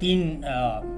3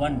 1,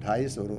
250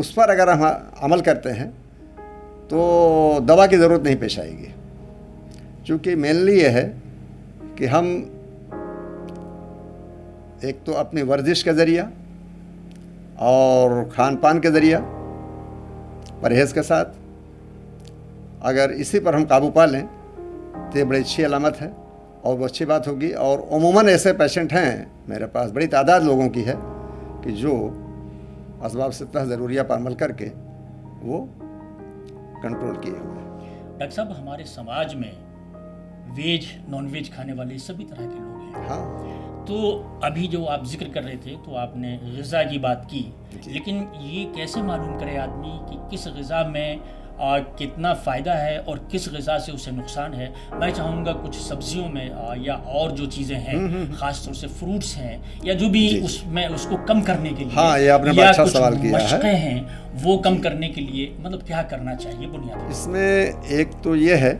اس پر اگر ہم عمل کرتے ہیں تو دوا کی ضرورت نہیں پیش آئے گی. چونکہ مینلی یہ ہے کہ ہم ایک تو اپنی ورزش کے ذریعہ اور کھان پان کے ذریعہ پرہیز کے ساتھ اگر اسی پر ہم قابو پا لیں تو یہ بڑی اچھی علامت ہے اور وہ اچھی بات ہوگی. اور عموماً ایسے پیشنٹ ہیں میرے پاس، بڑی تعداد لوگوں کی ہے کہ جو اسباب ستہ ضروریہ پر عمل کر کے وہ کنٹرول کیے ہوئے ہیں. ڈاکٹر صاحب ہمارے سماج میں ویج نان ویج کھانے والے سبھی طرح کے لوگ ہیں. ہاں تو ابھی جو آپ ذکر کر رہے تھے تو آپ نے غذا کی بات کی، لیکن یہ کیسے معلوم کرے آدمی کہ کس غذا میں کتنا فائدہ ہے اور کس غذا سے اسے نقصان ہے؟ میں چاہوں گا کچھ سبزیوں میں یا اور جو چیزیں ہیں خاص طور سے فروٹس ہیں یا جو بھی اس میں اس کو کم کرنے کے لیے، ہاں یہ آپ نے بڑا اچھا سوال کیا ہے، مشقیں ہیں وہ کم کرنے کے لیے مطلب کیا کرنا چاہیے بنیادی؟ اس میں ایک تو یہ ہے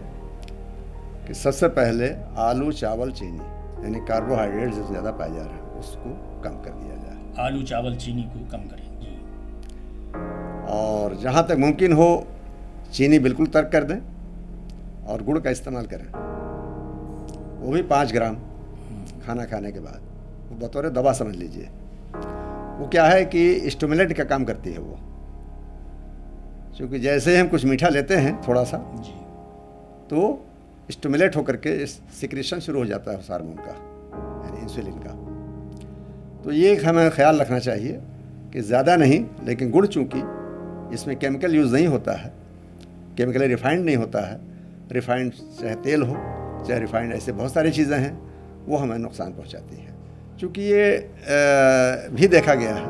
کہ سب سے پہلے آلو چاول چینی یعنی کاربوہائیڈریٹ جو زیادہ پایا جا رہا ہے اس کو کم کر دیا جائے. آلو چاول چینی کو کم کریں جی. اور جہاں تک ممکن ہو چینی بالکل ترک کر دیں اور گڑ کا استعمال کریں، وہ بھی 5 گرام کھانا کھانے کے بعد. وہ بطور دوا سمجھ لیجئے. وہ کیا ہے کہ اسٹیمولیٹ کا کام کرتی ہے وہ، کیونکہ جیسے ہی ہم کچھ میٹھا لیتے ہیں تھوڑا سا جی تو اسٹیمولیٹ ہو کر کے سیکریشن شروع ہو جاتا ہے اس ہارمون کا یعنی انسولین کا. تو یہ ہمیں خیال رکھنا چاہیے کہ زیادہ نہیں، لیکن گڑ چونکہ اس میں کیمیکل یوز نہیں ہوتا ہے، کیمیکلی ریفائنڈ نہیں ہوتا ہے، ریفائنڈ چاہے تیل ہو چاہے ریفائنڈ ایسے بہت ساری چیزیں ہیں وہ ہمیں نقصان پہنچاتی ہیں. چونکہ یہ بھی دیکھا گیا ہے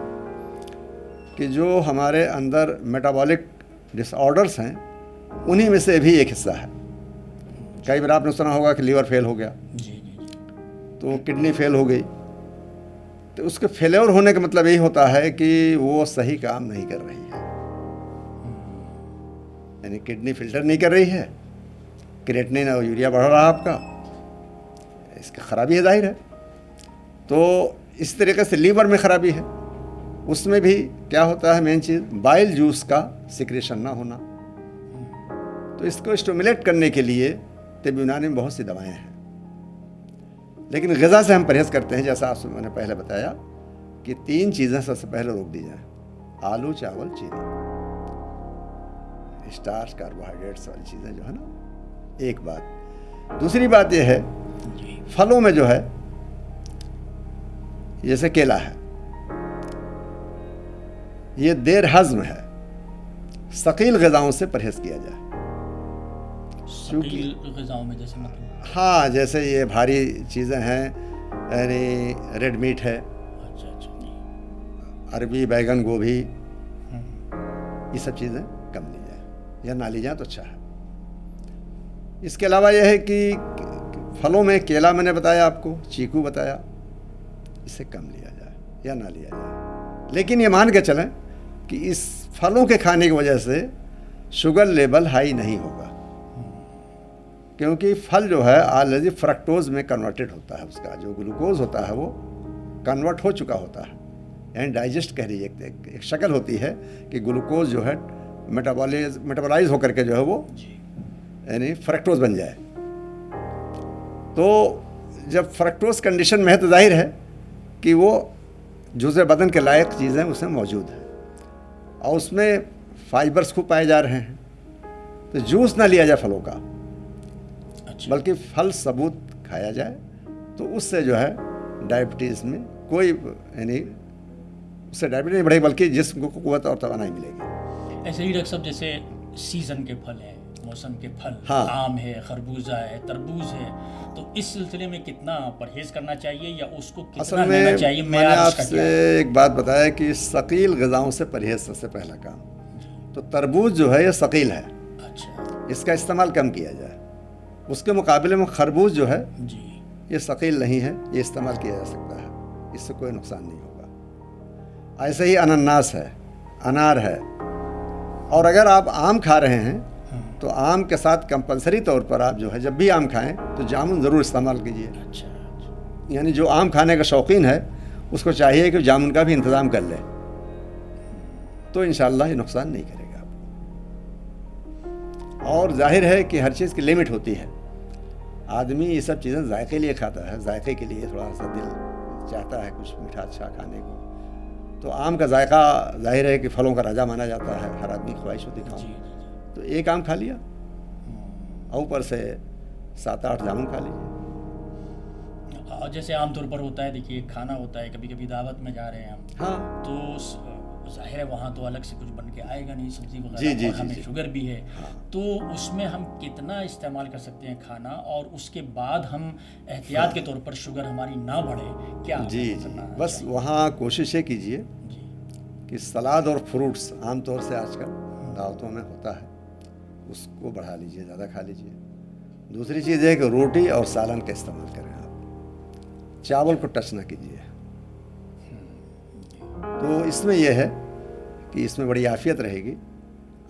کہ جو ہمارے اندر میٹابولک ڈس آرڈرس ہیں انہی میں سے بھی ایک حصہ ہے. کئی بار آپ نے سنا ہوگا کہ لیور فیل ہو گیا جی جی جی. تو کڈنی فیل ہو گئی، تو اس کے فیلیور ہونے کا مطلب یہی ہوتا ہے کہ وہ صحیح کام نہیں کر رہی ہے، یعنی کڈنی فلٹر نہیں کر رہی ہے، کریٹنین اور یوریا بڑھ رہا آپ کا، اس کی خرابی ہے ظاہر ہے. تو اس طریقے سے لیور میں خرابی ہے، اس میں بھی کیا ہوتا ہے مین چیز بائل جوس کا سیکریشن نہ ہونا. تو اس کو اسٹیمولیٹ کرنے کے لیے طب یونانی میں بہت سی دوائیں ہیں، لیکن غذا سے ہم پرہیز کرتے ہیں. جیسا آپ سے میں نے پہلے بتایا کہ 3 چیزیں سب سے پہلے روک دی جائیں: آلو چاول چینی، اسٹارچ کاربوہائیڈریٹس والی چیزیں جو ہے نا. ایک بات. دوسری بات یہ ہے پھلوں میں جو ہے جیسے کیلا ہے یہ دیر ہضم ہے، ثقیل غذاؤں سے پرہیز کیا جائے. ثقیل غذاؤں میں جیسے مطلب ہاں جیسے یہ بھاری چیزیں ہیں یعنی ریڈ میٹ ہے، اچھا اچھا جی. عربی بیگن گوبھی، یہ سب چیزیں کم لی جائیں یا نہ لی جائیں تو اچھا ہے. اس کے علاوہ یہ ہے کہ پھلوں میں کیلا میں نے بتایا آپ کو، چیکو بتایا، اسے کم لیا جائے یا نہ لیا جائے. لیکن یہ مان کے چلیں کہ اس پھلوں کے کھانے کی وجہ سے شوگر لیول ہائی نہیں ہوگا، کیونکہ پھل جو ہے آلریڈی فرکٹوز میں کنورٹڈ ہوتا ہے، اس کا جو گلوکوز ہوتا ہے وہ کنورٹ ہو چکا ہوتا ہے، یعنی ڈائجسٹ کہہ رہی ہے ایک شکل ہوتی ہے کہ گلوکوز جو ہے میٹابولائز ہو کر کے جو ہے وہ یعنی فرکٹوز بن جائے. تو جب فرکٹوز کنڈیشن میں ہے تو ظاہر ہے کہ وہ جزء بدن کے لائق چیزیں اس میں موجود ہیں اور اس میں فائبرز خوب پائے جا رہے ہیں. تو جوس نہ لیا جائے پھلوں کا، بلکہ پھل ثبوت کھایا جائے، تو اس سے جو ہے ڈائبٹیز میں کوئی یعنی اس سے ڈائبٹیز نہیں بڑھے بلکہ جسم کو قوت اور توانائی ملے گی. ایسے ہی ڈاکٹر صاحب جیسے سیزن کے پھل ہیں، موسم کے پھل، ہاں، آم ہے، خربوزہ ہے، تربوز ہے، تو اس سلسلے میں کتنا پرہیز کرنا چاہیے یا اس کو کتنا لینا چاہیے؟ میں نے آپ سے ایک بات بتایا کہ ثقیل غذاؤں سے پرہیز سب سے پہلا کام. تو تربوز جو ہے یہ ثقیل ہے، اچھا، اس کا استعمال کم کیا جائے. اس کے مقابلے میں خربوز جو ہے جی یہ ثقیل نہیں ہے، یہ استعمال کیا جا سکتا ہے، اس سے کوئی نقصان نہیں ہوگا. ایسے ہی انناس ہے، انار ہے. اور اگر آپ آم کھا رہے ہیں تو آم کے ساتھ کمپلسری طور پر آپ جو ہے جب بھی آم کھائیں تو جامن ضرور استعمال کیجیے. اچھا، یعنی جو آم کھانے کا شوقین ہے اس کو چاہیے کہ جامن کا بھی انتظام کر لے. تو انشاءاللہ یہ نقصان نہیں کرے گا آپ کو۔ اور ظاہر ہے کہ ہر چیز کی لمٹ ہوتی ہے، آدمی یہ سب چیزیں ذائقے کے لیے کھاتا ہے، ذائقے کے لیے تھوڑا سا دل چاہتا ہے کچھ میٹھا اچھا کھانے کو، تو آم کا ذائقہ ظاہر ہے کہ پھلوں کا راجا مانا جاتا ہے، ہر آدمی کی خواہش ہوتی کھاؤں، تو ایک آم کھا لیا اور اوپر سے 7-8 جامن کھا لیجیے۔ اور جیسے عام طور پر ہوتا ہے، دیکھیے کھانا ہوتا ہے، کبھی کبھی دعوت میں جا رہے ہیں ہم، ہاں تو ظاہر ہے وہاں تو الگ سے کچھ بن کے آئے گا نہیں، سبزی وغیرہ، جی اور ہمیں شوگر بھی ہے، ہاں تو اس میں ہم کتنا استعمال کر سکتے ہیں کھانا، اور اس کے بعد ہم احتیاط کے طور پر شوگر ہماری نہ بڑھے، کیا جی کرنا بس چاہیے؟ وہاں کوشش یہ کیجیے جی کہ سلاد اور فروٹس عام طور سے آج کل دعوتوں میں ہوتا ہے، اس کو بڑھا لیجیے، زیادہ کھا لیجیے۔ دوسری چیز ہے کہ روٹی اور سالن کا استعمال کریں آپ، چاول کو ٹچ نہ کیجیے۔ تو اس میں یہ ہے کہ اس میں بڑی عافیت رہے گی،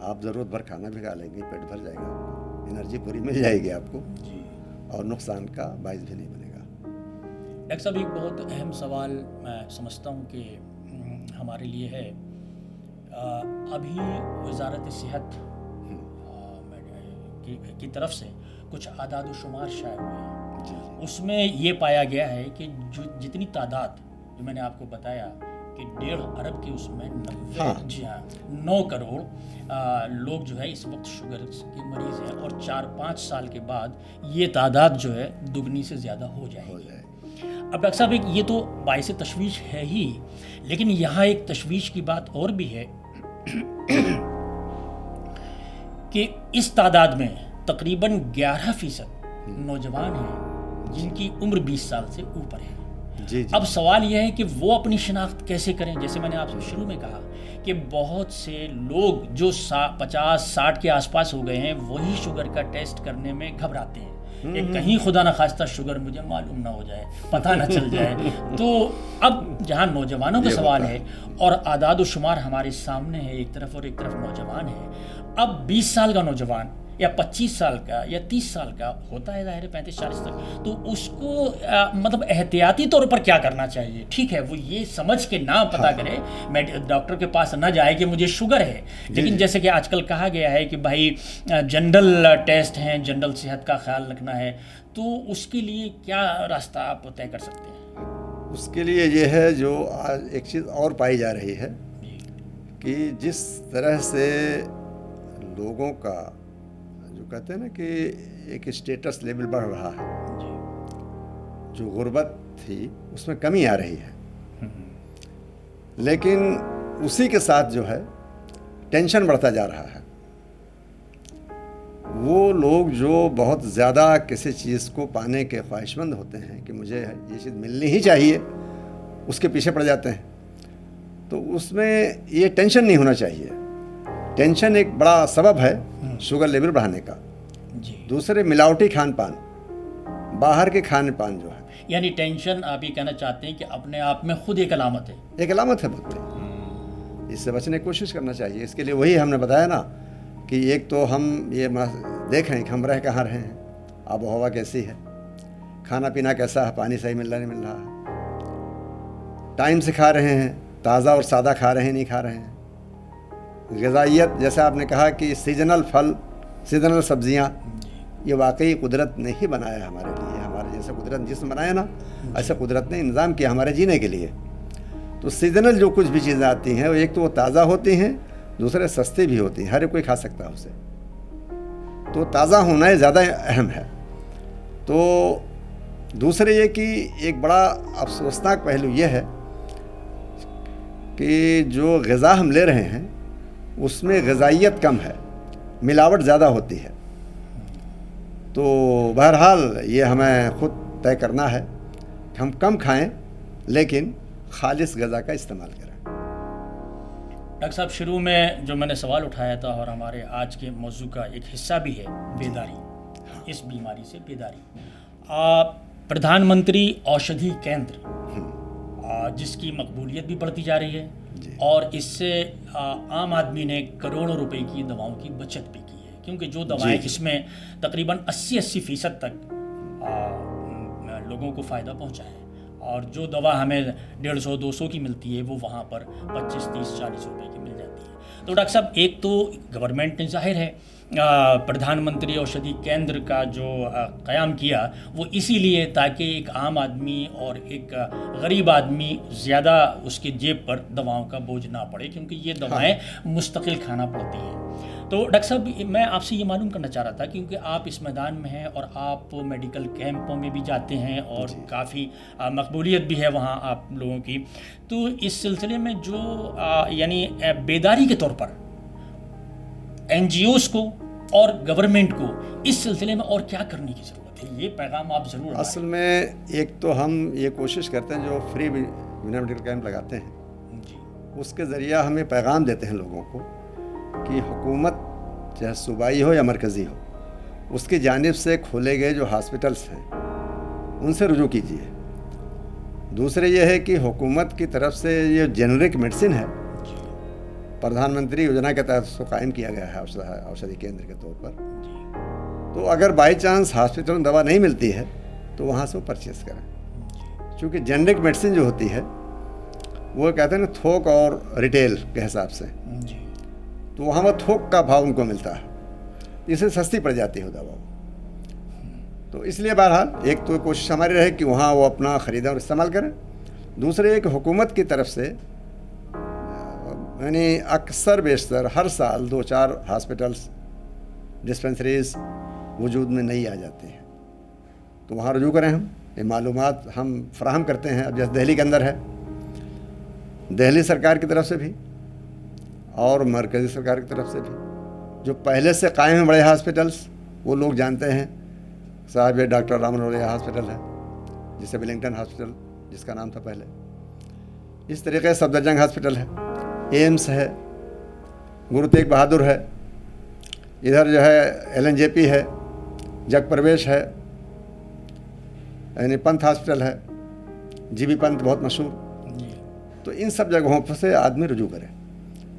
آپ ضرورت بھر کھانا بھی کھا لیں گے، پیٹ بھر جائے گا، انرجی پوری مل جائے گی آپ کو، جی اور نقصان کا باعث بھی نہیں بنے گا۔ ڈاکٹر صاحب، ایک بہت اہم سوال میں سمجھتا ہوں کہ ہمارے لیے ہے، ابھی وزارت صحت کی طرف سے کچھ اعداد و شمار شائع ہوئے ہیں، جی اس میں یہ پایا گیا ہے کہ جتنی تعداد جو میں نے آپ کو بتایا کہ 1.5 ارب کے اس میں 9 کروڑ لوگ جو ہے اس وقت شوگر کے مریض ہیں، اور 4-5 سال کے بعد یہ تعداد جو ہے دگنی سے زیادہ ہو جائے گی۔ اب ڈاکٹر صاحب، یہ تو باعث تشویش ہے ہی، لیکن یہاں ایک تشویش کی بات اور بھی ہے کہ اس تعداد میں تقریباً 11% نوجوان ہیں جن کی عمر 20 سال سے اوپر ہے۔ جی اب سوال یہ ہے کہ وہ اپنی شناخت کیسے کریں؟ جیسے میں نے آپ سے شروع میں کہا کہ بہت سے لوگ جو 50-60 کے آس پاس ہو گئے ہیں، وہی شوگر کا ٹیسٹ کرنے میں گھبراتے ہیں کہ کہیں خدا نہ خواستہ شوگر مجھے معلوم نہ ہو جائے، پتہ نہ چل جائے۔ تو اب جہاں نوجوانوں کا سوال ہے اور اعداد و شمار ہمارے سامنے ہے، ایک طرف اور ایک طرف نوجوان ہے، اب 20 سال کا نوجوان یا 25 سال کا یا 30 سال کا ہوتا ہے ظاہر ہے 35-40 تک، تو اس کو مطلب احتیاطی طور پر کیا کرنا چاہیے؟ ٹھیک ہے، وہ یہ سمجھ کے نہ پتہ کرے، ڈاکٹر کے پاس نہ جائے کہ مجھے شوگر ہے، لیکن جیسے کہ آج کل کہا گیا ہے کہ بھائی جنرل ٹیسٹ ہیں، جنرل صحت کا خیال رکھنا ہے، تو اس کے لیے کیا راستہ آپ طے کر سکتے ہیں؟ اس کے لیے یہ ہے، جو آج ایک چیز اور پائی جا رہی ہے کہ جس طرح سے لوگوں کا جو کہتے ہیں نا کہ ایک اسٹیٹس لیول بڑھ رہا ہے، جو غربت تھی اس میں کمی آ رہی ہے، لیکن اسی کے ساتھ جو ہے ٹینشن بڑھتا جا رہا ہے۔ وہ لوگ جو بہت زیادہ کسی چیز کو پانے کے خواہش مند ہوتے ہیں کہ مجھے یہ چیز ملنی ہی چاہیے، اس کے پیچھے پڑ جاتے ہیں، تو اس میں یہ ٹینشن نہیں ہونا چاہیے۔ ٹینشن ایک بڑا سبب ہے شوگر لیول بڑھانے کا۔ دوسرے ملاوٹی کھان پان، باہر کے کھان پان جو ہے، یعنی ٹینشن آپ یہ کہنا چاہتے ہیں کہ اپنے آپ میں خود ایک علامت ہے؟ ایک علامت ہے بہت بڑی، اس سے بچنے کی کوشش کرنا چاہیے۔ اس کے لیے وہی ہم نے بتایا نا کہ ایک تو ہم یہ دیکھیں کہ ہم رہ کہاں رہے ہیں، آب و ہوا کیسی ہے، کھانا پینا کیسا ہے، پانی صحیح مل رہا نہیں مل رہا ہے، ٹائم سے کھا رہے ہیں، تازہ اور سادہ کھا رہے ہیں نہیں کھا رہے ہیں، غذائیت جیسے آپ نے کہا کہ سیزنل پھل، سیزنل سبزیاں، یہ واقعی قدرت نے ہی بنایا ہمارے لیے، ہمارے جیسے قدرت جس نے بنایا نا، ایسا قدرت نے انتظام کیا ہمارے جینے کے لیے۔ تو سیزنل جو کچھ بھی چیزیں آتی ہیں، ایک تو وہ تازہ ہوتی ہیں، دوسرے سستی بھی ہوتی ہیں، ہر کوئی کھا سکتا ہے اسے، تو تازہ ہونا زیادہ اہم ہے۔ تو دوسرے یہ کہ ایک بڑا افسوسناک پہلو یہ ہے کہ جو غذا ہم لے رہے ہیں اس میں غذائیت کم ہے، ملاوٹ زیادہ ہوتی ہے۔ تو بہرحال یہ ہمیں خود طے کرنا ہے کہ ہم کم کھائیں لیکن خالص غذا کا استعمال کریں۔ ڈاکٹر صاحب، شروع میں جو میں نے سوال اٹھایا تھا اور ہمارے آج کے موضوع کا ایک حصہ بھی ہے بیداری، اس بیماری سے بیداری۔ پردھان منتری اوشدھی کیندر، جس کی مقبولیت بھی بڑھتی جا رہی ہے، اور اس سے عام آدمی نے کروڑوں روپے کی دواؤں کی بچت بھی کی ہے، کیونکہ جو دوائیں جس میں تقریباً 80% تک لوگوں کو فائدہ پہنچا ہے، اور جو دوا ہمیں 150-200 کی ملتی ہے وہ وہاں پر 25-30-40 روپے کی مل جاتی ہے۔ تو ڈاکٹر صاحب ایک تو گورنمنٹ نے ظاہر ہے پردھان منتری اوشدھی کیندر کا جو قیام کیا وہ اسی لیے تاکہ ایک عام آدمی اور ایک غریب آدمی زیادہ اس کے جیب پر دواؤں کا بوجھ نہ پڑے، کیونکہ یہ دوائیں مستقل کھانا پڑتی ہیں۔ تو ڈاکٹر صاحب میں آپ سے یہ معلوم کرنا چاہ رہا تھا، کیونکہ آپ اس میدان میں ہیں اور آپ میڈیکل کیمپوں میں بھی جاتے ہیں اور کافی مقبولیت بھی ہے وہاں آپ لوگوں کی، تو اس سلسلے میں جو یعنی بیداری کے طور پر این جی اوز کو اور گورنمنٹ کو اس سلسلے میں اور کیا کرنے کی ضرورت ہے، یہ پیغام آپ ضرور اصل میں ایک تو ہم یہ کوشش کرتے ہیں جو فری بنا میڈیکل کیمپ لگاتے ہیں اس کے ذریعہ ہم یہ پیغام دیتے ہیں لوگوں کو کہ حکومت چاہے صوبائی ہو یا مرکزی ہو، اس کی جانب سے کھولے گئے جو ہاسپٹلس ہیں ان سے رجوع کیجیے۔ دوسرے یہ ہے کہ حکومت کی طرف سے یہ جنرک میڈیسن ہے، پردھان منتری یوجنا کے تحت اس کو قائم کیا گیا ہے اوشدھی کیندر کے طور پر، تو اگر بائی چانس ہاسپٹل میں دوا نہیں ملتی ہے تو وہاں سے وہ پرچیز کریں، چونکہ جنرک میڈیسن جو ہوتی ہے وہ کہتے ہیں نا تھوک اور ریٹیل کے حساب سے، تو وہاں وہ تھوک کا بھاؤ ان کو ملتا ہے، اس سے سستی پڑ جاتی ہے دوا، تو اس لیے بہرحال ایک تو کوشش ہماری رہے کہ وہاں وہ اپنا خریدیں اور استعمال کریں، دوسرے ایک حکومت کی طرف سے یعنی اکثر بیشتر ہر سال 2-4 ہاسپٹلس ڈسپنسریز وجود میں نہیں آ جاتے ہیں، تو وہاں رجوع کریں، ہم یہ معلومات ہم فراہم کرتے ہیں۔ اب جیسے دہلی کے اندر ہے، دہلی سرکار کی طرف سے بھی اور مرکزی سرکار کی طرف سے بھی جو پہلے سے قائم ہیں بڑے ہاسپٹلس وہ لوگ جانتے ہیں، صاحب ڈاکٹر رام منوہر ہاسپٹل ہے جسے ولنگٹن ہاسپٹل جس کا نام تھا پہلے، اس طریقے سے صفدرجنگ ہاسپٹل ہے، ایمس ہے، گرو تیغ بہادر ہے، ادھر جو ہے LNJP ہے، جگ پرویش ہے، یعنی پنتھ ہاسپٹل ہے، GB پنتھ بہت مشہور، تو ان سب جگہوں پر سے آدمی رجوع کرے۔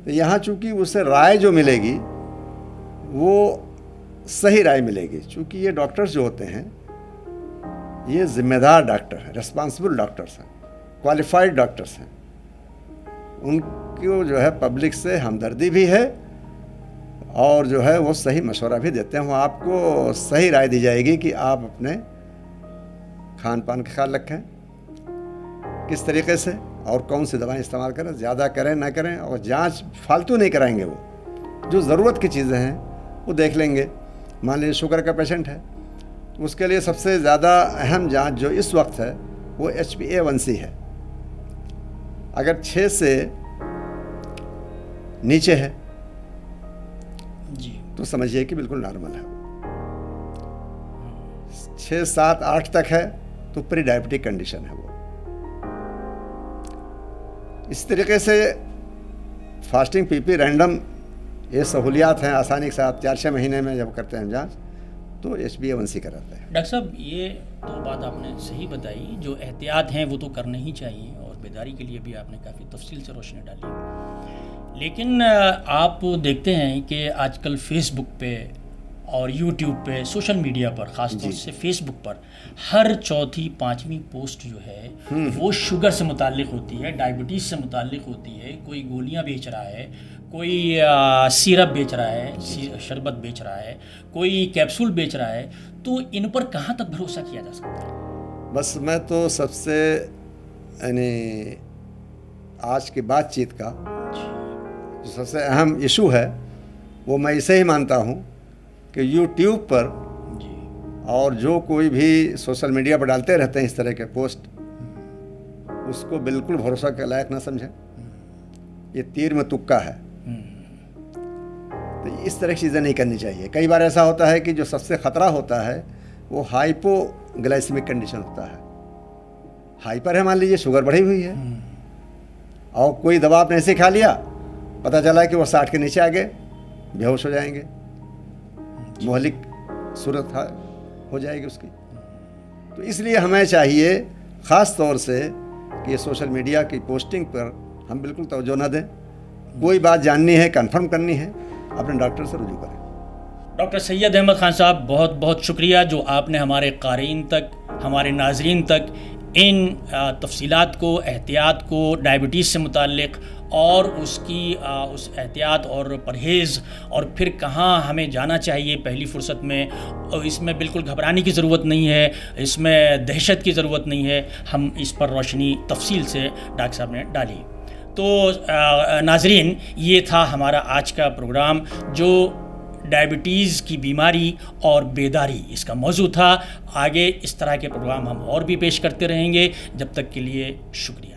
تو یہاں چونکہ اسے رائے جو ملے گی وہ صحیح رائے ملے گی، چونکہ یہ ڈاکٹرز جو ہوتے ہیں یہ ذمہ دار ڈاکٹر ہیں، ریسپانسبل ڈاکٹرز ہیں، کوالیفائڈ ڈاکٹرز ہیں، ان کو جو ہے پبلک سے ہمدردی بھی ہے اور جو ہے وہ صحیح مشورہ بھی دیتے ہیں، وہ آپ کو صحیح رائے دی جائے گی کہ آپ اپنے کھان پان کا خیال رکھیں، کس طریقے سے اور کون سی دوائیں استعمال کریں، زیادہ کریں نہ کریں، اور جانچ فالتو نہیں کرائیں گے، وہ جو ضرورت کی چیزیں ہیں وہ دیکھ لیں گے۔ مان لیجیے شوگر کا پیشنٹ ہے، اس کے لیے سب سے زیادہ اہم جانچ جو اس وقت ہے وہ HbA1c ہے، اگر 6 سے نیچے ہے تو سمجھیے کہ بالکل نارمل ہے، 6, 7, 8 تک ہے تو پری ڈائبٹک کنڈیشن ہے وہ۔ اس طریقے سے فاسٹنگ PP رینڈم یہ سہولیات ہیں، آسانی کے ساتھ 4-6 مہینے میں جب کرتے ہیں ہم جانچ تو HbA1c کراتے ہیں۔ ڈاکٹر صاحب یہ تو بات آپ نے صحیح بتائی، جو احتیاط ہیں وہ تو کرنے ہی چاہیے اور بیداری کے لیے بھی آپ نے کافی تفصیل سے روشنی ڈالی، لیکن آپ دیکھتے ہیں کہ آج کل فیس بک پہ اور یوٹیوب پہ، سوشل میڈیا پر، خاص طور سے فیس بک پر ہر 4-5ویں پوسٹ جو ہے وہ شوگر سے متعلق ہوتی ہے، ڈائبٹیز سے متعلق ہوتی ہے، کوئی گولیاں بیچ رہا ہے، کوئی سیرپ بیچ رہا ہے، شربت بیچ رہا ہے، کوئی کیپسول بیچ رہا ہے، تو ان پر کہاں تک بھروسہ کیا جا سکتا ہے؟ بس میں تو سب سے یعنی آج کی بات چیت کا جو سب سے اہم ایشو ہے وہ میں اسے ہی مانتا ہوں کہ یوٹیوب پر اور جو کوئی بھی سوشل میڈیا پر ڈالتے رہتے ہیں اس طرح کے پوسٹ، اس کو بالکل بھروسہ کے لائق نہ سمجھیں، یہ تیر میں تکا ہے، تو اس طرح کی چیزیں نہیں کرنی چاہیے۔ کئی بار ایسا ہوتا ہے کہ جو سب سے خطرہ ہوتا ہے وہ ہائپو گلائسیمک کنڈیشن ہوتا ہے، ہائپر ہے، مان لیجیے شوگر بڑھی ہوئی ہے اور کوئی دوا آپ نے ایسے کھا لیا، پتہ چلا کہ وہ 60 کے نیچے آ گئے، بے ہوش ہو جائیں گے، مہلک صورت ہو جائے گی اس کی۔ تو اس لیے ہمیں چاہیے خاص طور سے کہ یہ سوشل میڈیا کی پوسٹنگ پر ہم بالکل توجہ نہ دیں، کوئی بات جاننی ہے، کنفرم کرنی ہے، اپنے ڈاکٹر سے رجوع کریں۔ ڈاکٹر سید احمد خان صاحب، بہت بہت شکریہ جو آپ نے ہمارے قارئین تک، ہمارے ناظرین تک ان تفصیلات کو، احتیاط کو ڈائبٹیز سے متعلق اور اس کی اس احتیاط اور پرہیز اور پھر کہاں ہمیں جانا چاہیے پہلی فرصت میں، اور اس میں بالکل گھبرانے کی ضرورت نہیں ہے، اس میں دہشت کی ضرورت نہیں ہے، ہم اس پر روشنی تفصیل سے ڈاکٹر صاحب نے ڈالی۔ تو ناظرین، یہ تھا ہمارا آج کا پروگرام جو ڈائبٹیز کی بیماری اور بیداری اس کا موضوع تھا۔ آگے اس طرح کے پروگرام ہم اور بھی پیش کرتے رہیں گے، جب تک کے لیے شکریہ۔